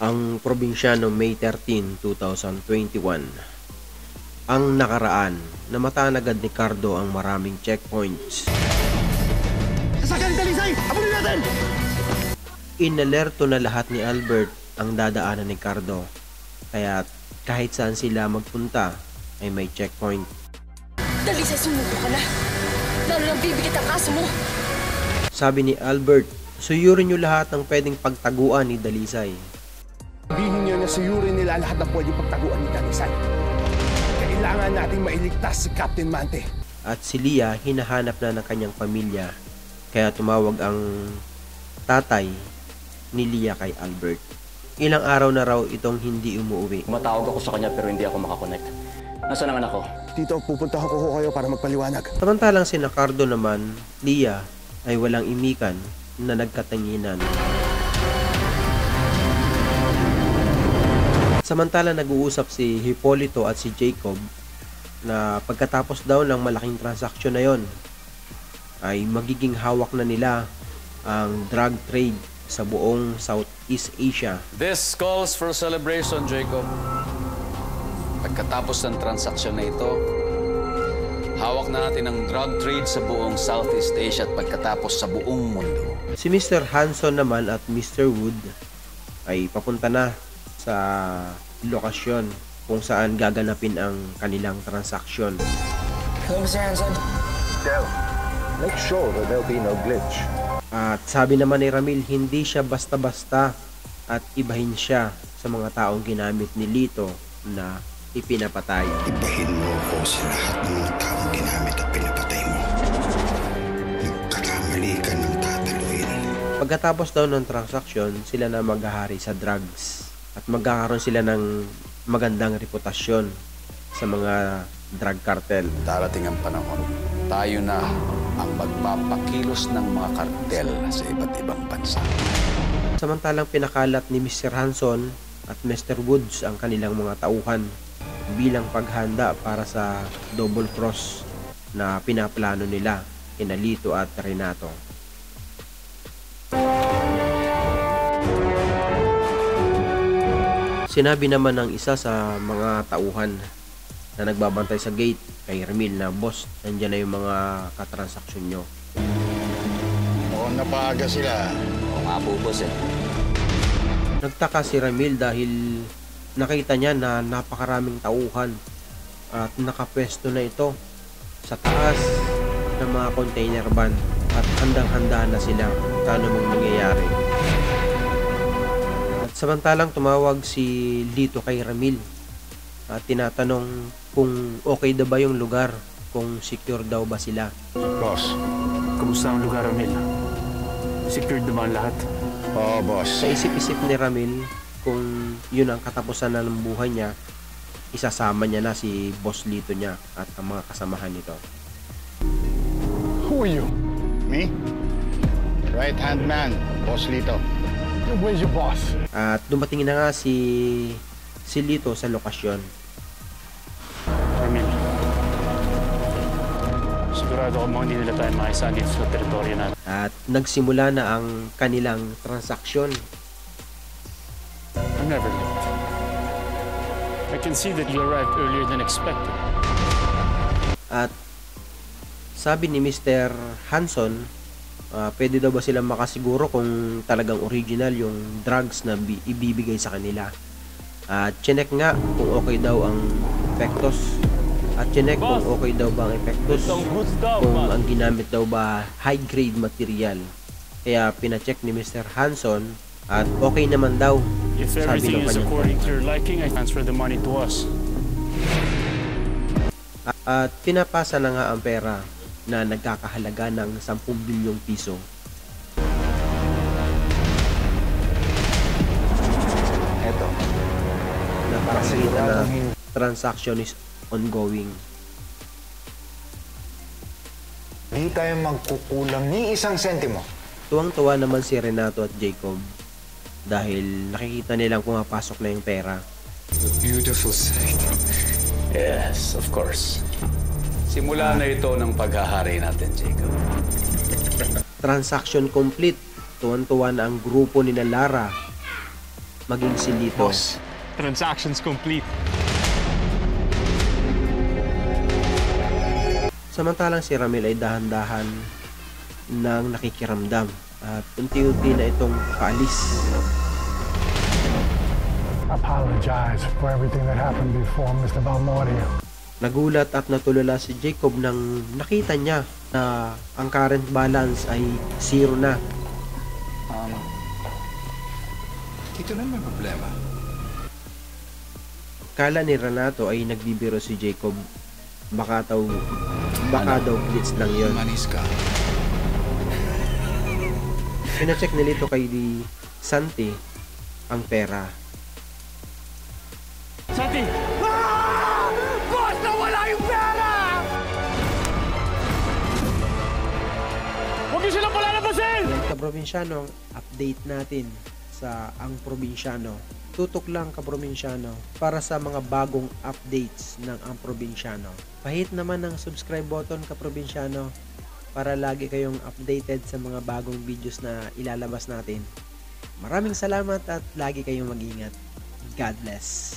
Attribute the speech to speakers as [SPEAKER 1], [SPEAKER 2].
[SPEAKER 1] Ang probinsya noong May 13, 2021. Ang nakaraan, namataan agad ni Cardo ang maraming checkpoints.
[SPEAKER 2] Sasakyan ni Dalisay! Abulin natin!
[SPEAKER 1] Inalerto na lahat ni Albert ang dadaanan ni Cardo. Kaya kahit saan sila magpunta ay may checkpoint.
[SPEAKER 3] Dalisay, sumuko ka na. Lalo lang bibigit ang kaso mo.
[SPEAKER 1] Sabi ni Albert, suyurin niyo lahat ng pwedeng pagtaguan ni Dalisay.
[SPEAKER 2] Sabihin niyo na suyurin nila lahat ng pwedeng pagtaguan ni Dalisay. Kailangan nating mailigtas si Captain Mante.
[SPEAKER 1] At si Lia hinahanap na ng kanyang pamilya. Kaya tumawag ang tatay ni Lia kay Albert. Ilang araw na raw itong hindi umuwi.
[SPEAKER 4] Matawag ako sa kanya pero hindi ako makakonect. Nasaan ang anak ko?
[SPEAKER 2] Tito, pupunta ako kayo para magpaliwanag.
[SPEAKER 1] Samantalang si Cardo naman, Lia ay walang imikan na nagkatanginan. Samantala nag-uusap si Hipolito at si Jacob na pagkatapos daw ng malaking transaksyon na yon ay magiging hawak na nila ang drug trade sa buong Southeast Asia.
[SPEAKER 5] This calls for celebration, Jacob. Pagkatapos ng transaksyon na ito, hawak na natin ang drug trade sa buong Southeast Asia at pagkatapos sa buong mundo.
[SPEAKER 1] Si Mr. Hanson naman at Mr. Wood ay papunta na sa lokasyon kung saan gaganapin ang kanilang transaksyon.
[SPEAKER 3] Hello, Mr. Hanson.
[SPEAKER 6] Del, make sure that there'll be no glitch.
[SPEAKER 1] At sabi naman ni Ramil, hindi siya basta-basta at ibahin siya sa mga taong ginamit ni Lito na ipinapatay.
[SPEAKER 7] Ibahin mo ako sa lahat ng mga taong ginamit at pinapatay mo. Nagkakamali ka ng tataluin.
[SPEAKER 1] Pagkatapos daw ng transaksyon, sila na maghahari sa drugs. At magkakaroon sila ng magandang reputasyon sa mga drug cartel.
[SPEAKER 5] Darating ang panahon, tayo na ang magpapakilos ng mga kartel sa iba't ibang bansa.
[SPEAKER 1] Samantalang pinakalat ni Mr. Hanson at Mr. Woods ang kanilang mga tauhan bilang paghanda para sa double cross na pinaplano nila kina Lito at Renato. Sinabi naman ng isa sa mga tauhan na nagbabantay sa gate kay Ramil na, "Boss, nandiyan na yung mga katransaksyon nyo."
[SPEAKER 7] Mukhang napaaga sila.
[SPEAKER 4] Oo nga po, boss eh.
[SPEAKER 1] Nagtaka si Ramil dahil nakita niya na napakaraming tauhan at nakapwesto na ito sa taas ng mga container van at handang-handa na sila kung ano mang mangyayari. At samantalang tumawag si Lito kay Ramil at tinatanong kung okay daw ba yung lugar, kung secure daw ba sila.
[SPEAKER 7] Boss.
[SPEAKER 8] Kumusta ang lugar, Ramil? Secured naman lahat?
[SPEAKER 7] Oo, boss.
[SPEAKER 1] Sa isip-isip ni Ramil, kung yun ang katapusan na ng buhay niya, isasama niya na si Boss Lito niya at ang mga kasamahan nito.
[SPEAKER 2] Who are you?
[SPEAKER 7] Me? Right-hand man, Boss Lito.
[SPEAKER 2] Where's your boss?
[SPEAKER 1] At dumating na nga si Lito sa lokasyon.
[SPEAKER 8] Ramil, sigurado ako hindi nila tayo maisa dito sa teritoryo natin.
[SPEAKER 1] At nagsimula na ang kanilang transaksyon.
[SPEAKER 8] I'm never late. I can see that you arrived earlier than expected.
[SPEAKER 1] At sabi ni Mr. Hanson, pwede daw ba silang makasiguro kung talagang original yung drugs na ibibigay sa kanila. At chinek nga kung okay daw ang epektos. At chinek kung okay daw ba ang epektos, kung ang ginamit daw ba high grade material. Kaya pinacheck ni Mr. Hanson at okay naman daw.
[SPEAKER 8] If
[SPEAKER 1] Sabi
[SPEAKER 8] everything
[SPEAKER 1] ng
[SPEAKER 8] is
[SPEAKER 1] kanyang
[SPEAKER 8] according to your liking, I transfer the money to us.
[SPEAKER 1] At pinapasa na nga ang pera na nagkakahalaga ng 10 bilyong piso.
[SPEAKER 6] Eto.
[SPEAKER 1] Napakita na transaction is ongoing.
[SPEAKER 6] Hindi tayo magkukulang ni isang sentimo.
[SPEAKER 1] Tuwang-tuwa naman si Renato at Jacob dahil nakikita nilang pumapasok na yung pera.
[SPEAKER 7] A beautiful sight.
[SPEAKER 5] Yes, of course. Simula na ito ng paghahari natin, Jacob.
[SPEAKER 1] Transaction complete. Tuwan-tuwa na ang grupo ni Lara maging si Lito.
[SPEAKER 8] Boss, transaction's complete.
[SPEAKER 1] Samantalang si Ramil ay dahan-dahan nang nakikiramdam at unti-unti na itong paalis.
[SPEAKER 9] Apologize for everything that happened before, Mr. Balmortia.
[SPEAKER 1] Nagulat at natulala si Jacob nang nakita niya na ang current balance ay 0 na.
[SPEAKER 7] Dito na may problema.
[SPEAKER 1] Kala ni Renato ay nagbibiro si Jacob. Baka daw blitz lang yon.
[SPEAKER 7] Manis ka.
[SPEAKER 1] Pinacheck ni Lito kay di Santi ang pera.
[SPEAKER 8] Santi!
[SPEAKER 2] Boss, nawala yung pera!
[SPEAKER 8] Huwag niyo silang palalabasin!
[SPEAKER 1] Yan kaprobinsyano, update natin sa Ang Probinsyano. Tutok lang kaprobinsyano para sa mga bagong updates ng Ang Probinsyano. Pahit naman ang subscribe button kaprobinsyano para lagi kayong updated sa mga bagong videos na ilalabas natin. Maraming salamat at lagi kayong mag-ingat. God bless.